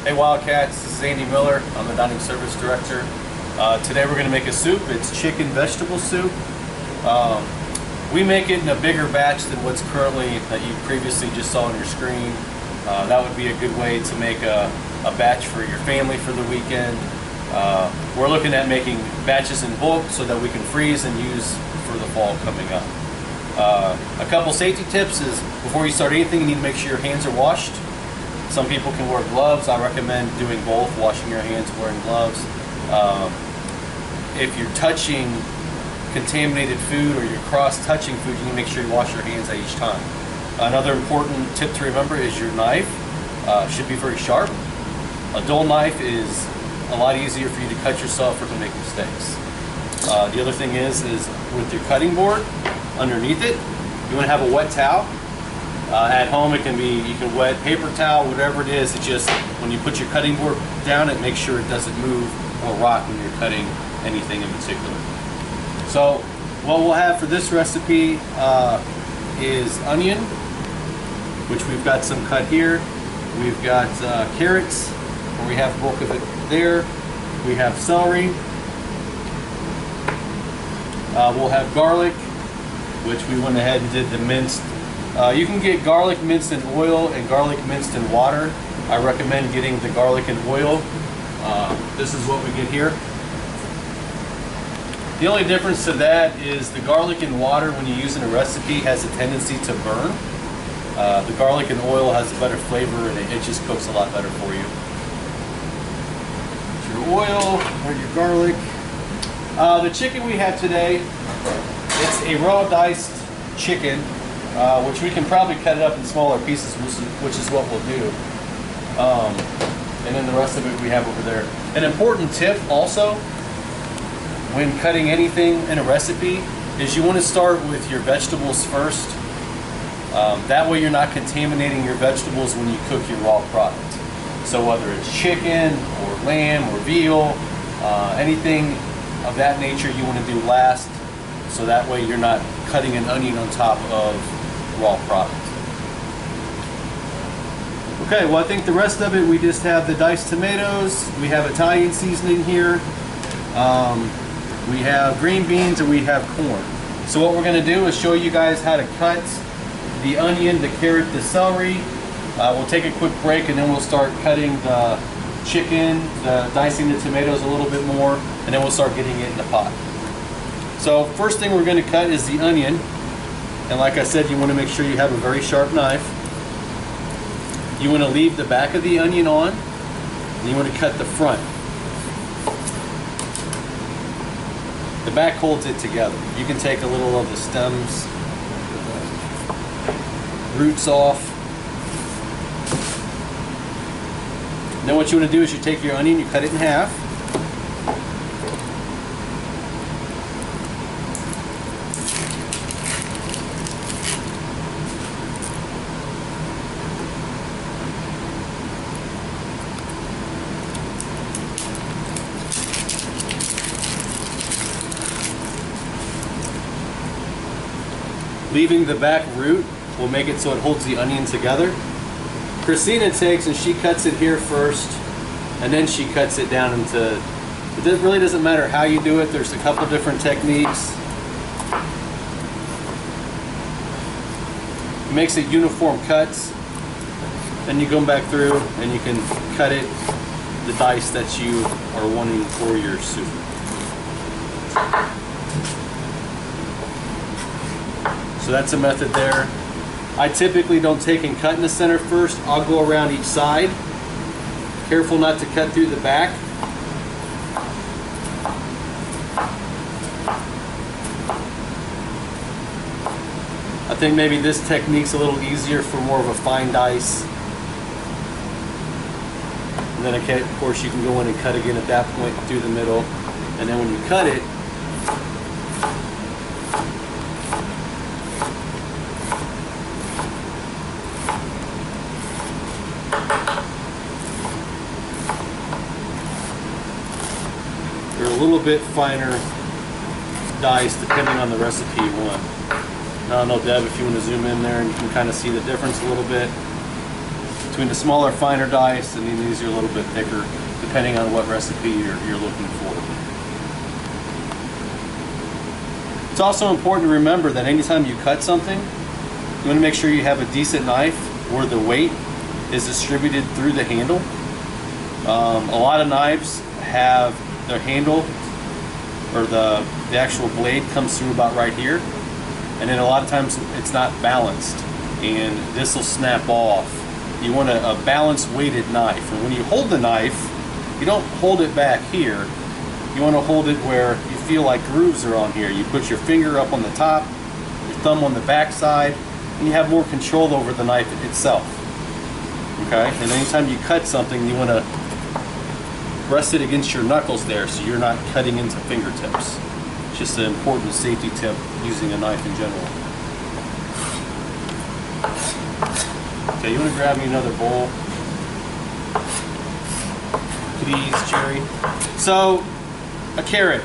Hey Wildcats, this is Andy Miller. I'm the Dining Service Director. Today we're going to make a soup. It's chicken vegetable soup. We make it in a bigger batch than what's currently that you previously just saw on your screen. That would be a good way to make a batch for your family for the weekend. We're looking at making batches in bulk so that we can freeze and use for the fall coming up. A couple safety tips is before you start anything, you need to make sure your hands are washed. Some people can wear gloves. I recommend doing both, washing your hands, wearing gloves. If you're touching contaminated food or you're cross-touching food, you need to make sure you wash your hands at each time. Another important tip to remember is your knife should be very sharp. A dull knife is a lot easier for you to cut yourself or to make mistakes. The other thing is with your cutting board, underneath it, you want to have a wet towel. At home it can be, you can wet paper towel, whatever it is. It just, when you put your cutting board down, it makes sure it doesn't move or rock when you're cutting anything in particular. So what we'll have for this recipe is onion, which we've got some cut here. We've got carrots, where we have the bulk of it there. We have celery. We'll have garlic, which we went ahead and did the minced. You can get garlic minced in oil and garlic minced in water. I recommend getting the garlic in oil. This is what we get here. The only difference to that is the garlic in water, when you use in a recipe, has a tendency to burn. The garlic in oil has a better flavor and it just cooks a lot better for you. Your oil or your garlic. The chicken we have today, it's a raw diced chicken, which we can probably cut it up in smaller pieces, which is what we'll do. And then the rest of it we have over there. An important tip also, when cutting anything in a recipe, is you want to start with your vegetables first. That way you're not contaminating your vegetables when you cook your raw product. So whether it's chicken or lamb or veal, anything of that nature you want to do last, so that way you're not cutting an onion on top of raw product. Okay, well I think the rest of it, we just have the diced tomatoes, we have Italian seasoning here, we have green beans, and we have corn. So what we're going to do is show you guys how to cut the onion, the carrot, the celery. We'll take a quick break and then we'll start cutting the chicken, dicing the tomatoes a little bit more, and then we'll start getting it in the pot. So first thing we're going to cut is the onion, and like I said, you want to make sure you have a very sharp knife. You want to leave the back of the onion on, and you want to cut the front. The back holds it together. You can take a little of the stems, roots off. Then what you want to do is you take your onion, you cut it in half. Leaving the back root will make it so it holds the onion together. Christina takes and she cuts it here first, and then she cuts it down into, it really doesn't matter how you do it, there's a couple different techniques. It makes it uniform cuts. Then you go back through and you can cut it, the dice that you are wanting for your soup. So that's a method there. I typically don't take and cut in the center first. I'll go around each side. Careful not to cut through the back. I think maybe this technique's a little easier for more of a fine dice. And then of course you can go in and cut again at that point through the middle. And then when you cut it, they're a little bit finer dice depending on the recipe you want. I don't know, Deb, if you want to zoom in there and you can kind of see the difference a little bit between the smaller, finer dice, and then these are a little bit thicker, depending on what recipe you're looking for. It's also important to remember that anytime you cut something, you want to make sure you have a decent knife where the weight is distributed through the handle. A lot of knives have their handle, or the actual blade comes through about right here, and then a lot of times it's not balanced and this will snap off. You want a balanced weighted knife, and when you hold the knife, you don't hold it back here. You want to hold it where you feel like grooves are on here. You put your finger up on the top, your thumb on the back side, and you have more control over the knife itself. Okay? And anytime you cut something, you want to rest it against your knuckles there so you're not cutting into fingertips. It's just an important safety tip using a knife in general. Okay, you want to grab me another bowl, please, Jerry. So, a carrot.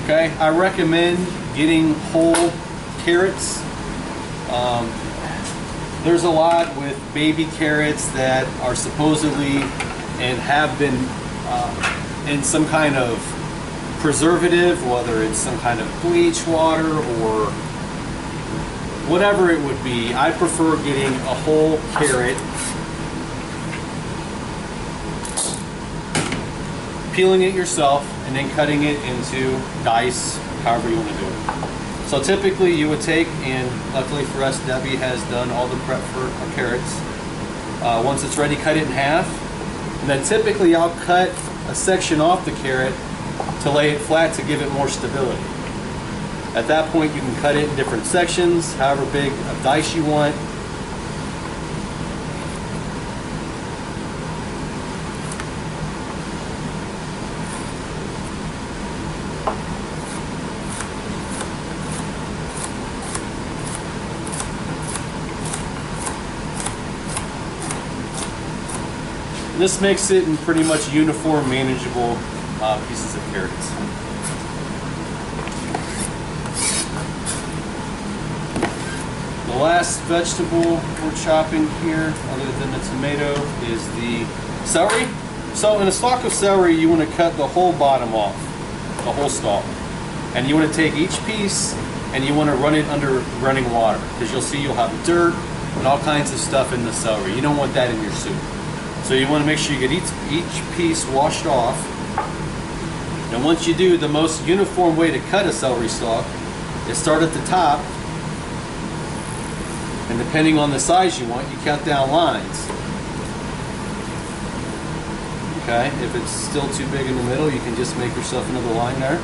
Okay, I recommend getting whole carrots. There's a lot with baby carrots that are supposedly and have been in some kind of preservative, whether it's some kind of bleach water or whatever it would be. I prefer getting a whole carrot, peeling it yourself, and then cutting it into dice, however you want to do it. So typically you would take, and luckily for us, Debbie has done all the prep for our carrots. Once it's ready, cut it in half. And then typically I'll cut a section off the carrot to lay it flat to give it more stability. At that point you can cut it in different sections, however big of dice you want. This makes it in pretty much uniform, manageable pieces of carrots. The last vegetable we're chopping here, other than the tomato, is the celery. So in a stalk of celery, you want to cut the whole bottom off, the whole stalk. And you want to take each piece and you want to run it under running water, because you'll see you'll have dirt and all kinds of stuff in the celery. You don't want that in your soup. So you want to make sure you get each piece washed off. And once you do, the most uniform way to cut a celery stalk is start at the top, and depending on the size you want, you cut down lines. Okay, if it's still too big in the middle, you can just make yourself another line there.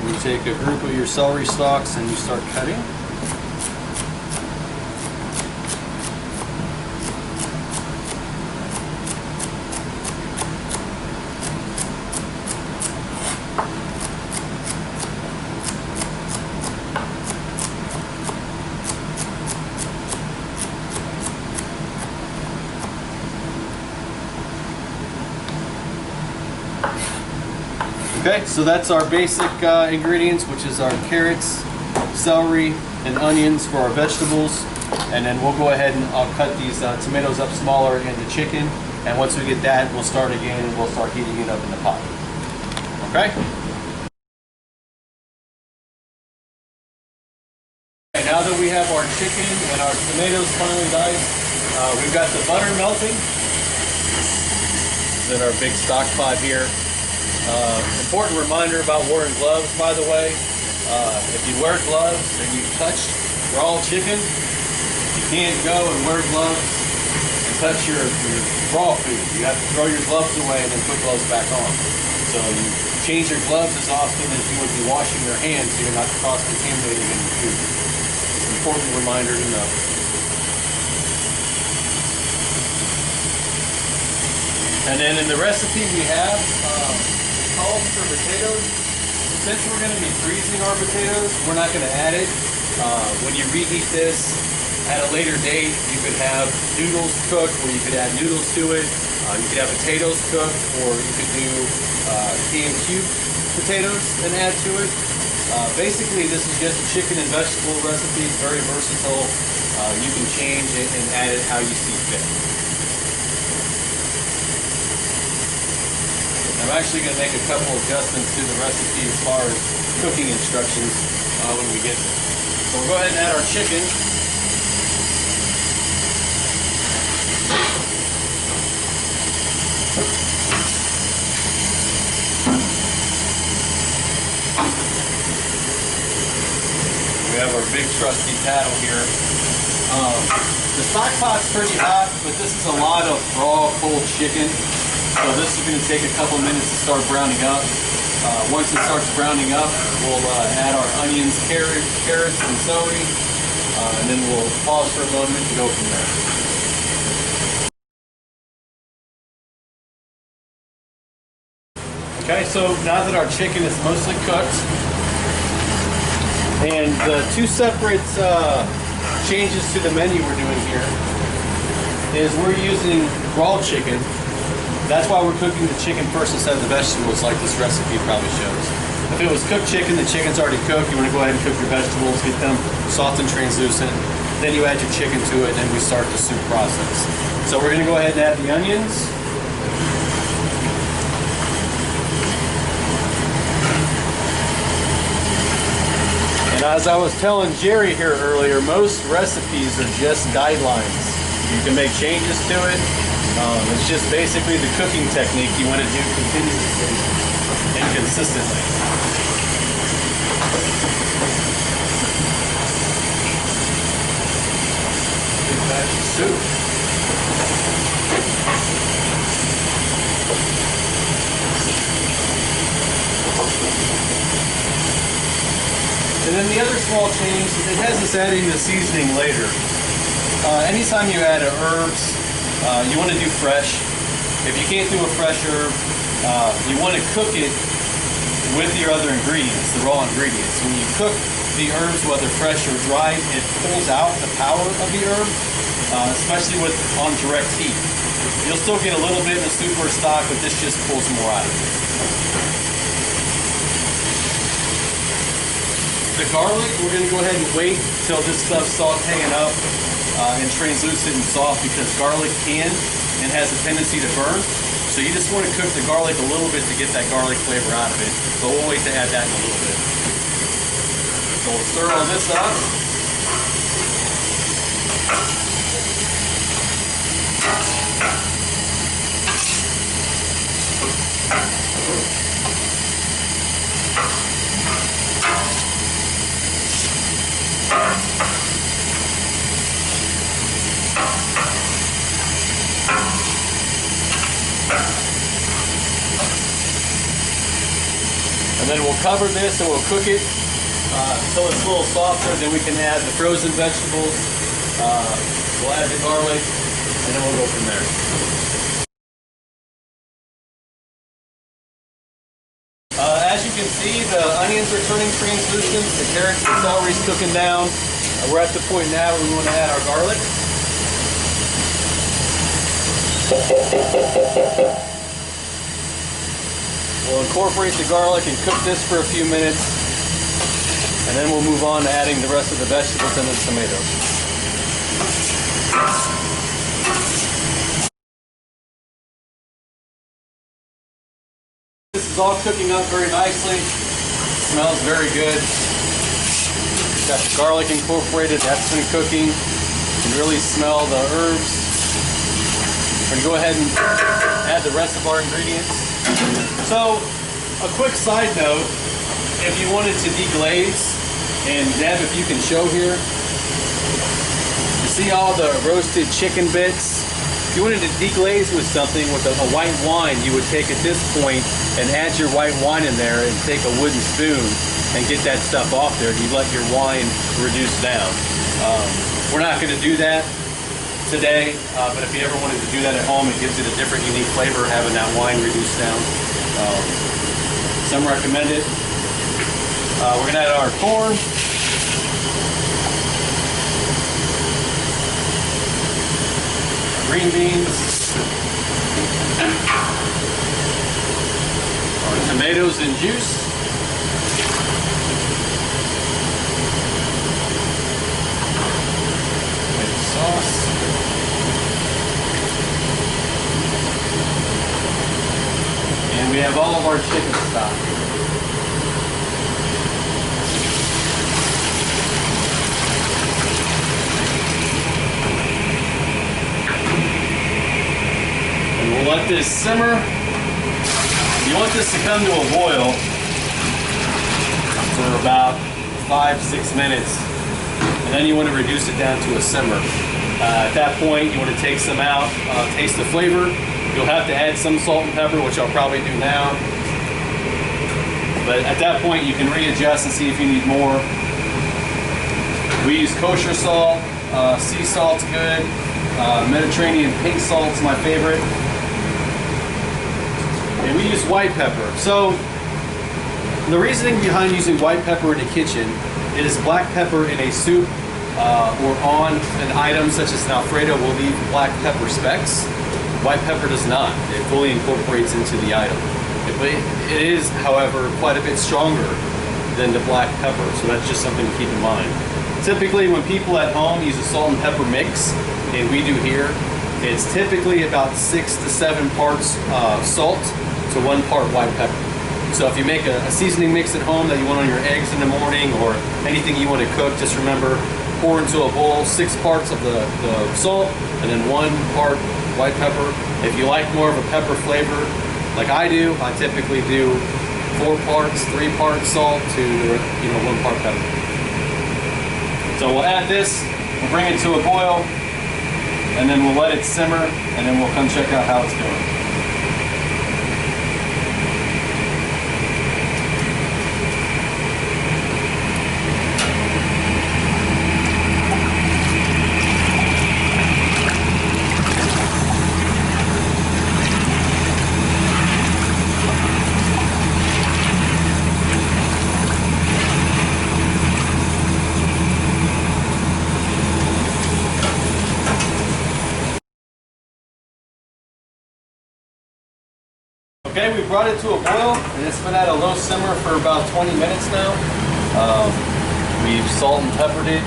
You take a group of your celery stalks and you start cutting. Okay, so that's our basic ingredients, which is our carrots, celery, and onions for our vegetables. And then we'll go ahead and I'll cut these tomatoes up smaller into chicken. And once we get that, we'll start again and we'll start heating it up in the pot. Okay? Okay, now that we have our chicken and our tomatoes finely diced, we've got the butter melting. Then our big stock pot here. Important reminder about wearing gloves, by the way. If you wear gloves and you touch raw chicken, you can't go and wear gloves and touch your raw food. You have to throw your gloves away and then put gloves back on. So you change your gloves as often as you would be washing your hands so you're not cross-contaminating in your food. It's an important reminder to know. And then in the recipe we have calls for potatoes. Since we're going to be freezing our potatoes, we're not going to add it. When you reheat this at a later date, you could have noodles cooked, or you could add noodles to it. You could have potatoes cooked, or you could do canned cube potatoes and add to it. Basically, this is just a chicken and vegetable recipe. It's very versatile. You can change it and add it how you see fit. I'm actually going to make a couple adjustments to the recipe as far as cooking instructions when we get there. So we'll go ahead and add our chicken. We have our big trusty paddle here. The stock pot's pretty hot, but this is a lot of raw, cold chicken. So this is going to take a couple minutes to start browning up. Once it starts browning up, we'll add our onions, carrots, and celery, and then we'll pause for a moment and go from there. Okay, so now that our chicken is mostly cooked, and the two separate changes to the menu we're doing here is we're using raw chicken. That's why we're cooking the chicken first instead of the vegetables like this recipe probably shows. If it was cooked chicken, the chicken's already cooked. You want to go ahead and cook your vegetables, get them soft and translucent. Then you add your chicken to it, and then we start the soup process. So we're going to go ahead and add the onions. And as I was telling Jerry here earlier, most recipes are just guidelines. You can make changes to it. It's just basically the cooking technique you want to do continuously and consistently. Big batch of soup. And then the other small change, it has us adding the seasoning later. Anytime you add herbs, you want to do fresh. If you can't do a fresh herb, you want to cook it with your other ingredients, the raw ingredients. When you cook the herbs, whether fresh or dried, it pulls out the power of the herb, especially on direct heat. You'll still get a little bit in the soup or stock, but this just pulls more out of it. The garlic, we're going to go ahead and wait till this stuff's sauteing up and translucent and soft, because garlic can and has a tendency to burn. So you just want to cook the garlic a little bit to get that garlic flavor out of it. But we'll wait to add that in a little bit. So we'll stir all this up. And then we'll cover this and we'll cook it until it's a little softer. Then we can add the frozen vegetables. We'll add the garlic, and then we'll go from there. As you can see, the onions are turning translucent. The carrots and celery is cooking down. We're at the point now where we want to add our garlic. We'll incorporate the garlic and cook this for a few minutes, and then we'll move on to adding the rest of the vegetables and the tomatoes. This is all cooking up very nicely. It smells very good. Got the garlic incorporated, that's been cooking. You can really smell the herbs. We're going to go ahead and add the rest of our ingredients. So, a quick side note, if you wanted to deglaze, and Deb, if you can show here, you see all the roasted chicken bits? If you wanted to deglaze with something with a white wine, you would take at this point and add your white wine in there and take a wooden spoon and get that stuff off there. You'd let your wine reduce down. We're not going to do that today, but if you ever wanted to do that at home, it gives it a different, unique flavor having that wine reduced down. Some recommend it. We're going to add our corn. Green beans. Our tomatoes and juice. have all of our chicken stock. And we'll let this simmer. You want this to come to a boil for about 5-6 minutes, and then you want to reduce it down to a simmer. At that point, you want to take some out, taste the flavor. You'll have to add some salt and pepper, which I'll probably do now. But at that point, you can readjust and see if you need more. We use kosher salt, sea salt's good, Mediterranean pink salt's my favorite. And we use white pepper. So the reasoning behind using white pepper in the kitchen is black pepper in a soup or on an item such as an Alfredo will leave black pepper specks. White pepper does not. It fully incorporates into the item. It is, however, quite a bit stronger than the black pepper, so that's just something to keep in mind. Typically, when people at home use a salt and pepper mix, and we do here, it's typically about 6 to 7 parts salt to 1 part white pepper. So if you make a seasoning mix at home that you want on your eggs in the morning or anything you want to cook, just remember, pour into a bowl 6 parts of the salt and then 1 part white pepper. If you like more of a pepper flavor, like I do, I typically do 4 parts, 3 parts salt to 1 part pepper. So we'll add this, we'll bring it to a boil, and then we'll let it simmer, and then we'll come check out how it's doing. Okay, we brought it to a boil, and it's been at a low simmer for about 20 minutes now. We've salt and peppered it.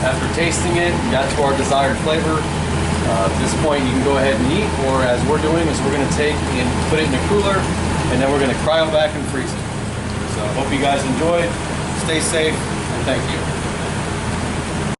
After tasting it, got to our desired flavor. At this point, you can go ahead and eat, or as we're doing, is we're going to take and put it in a cooler, and then we're going to cryo back and freeze it. So I hope you guys enjoyed. Stay safe, and thank you.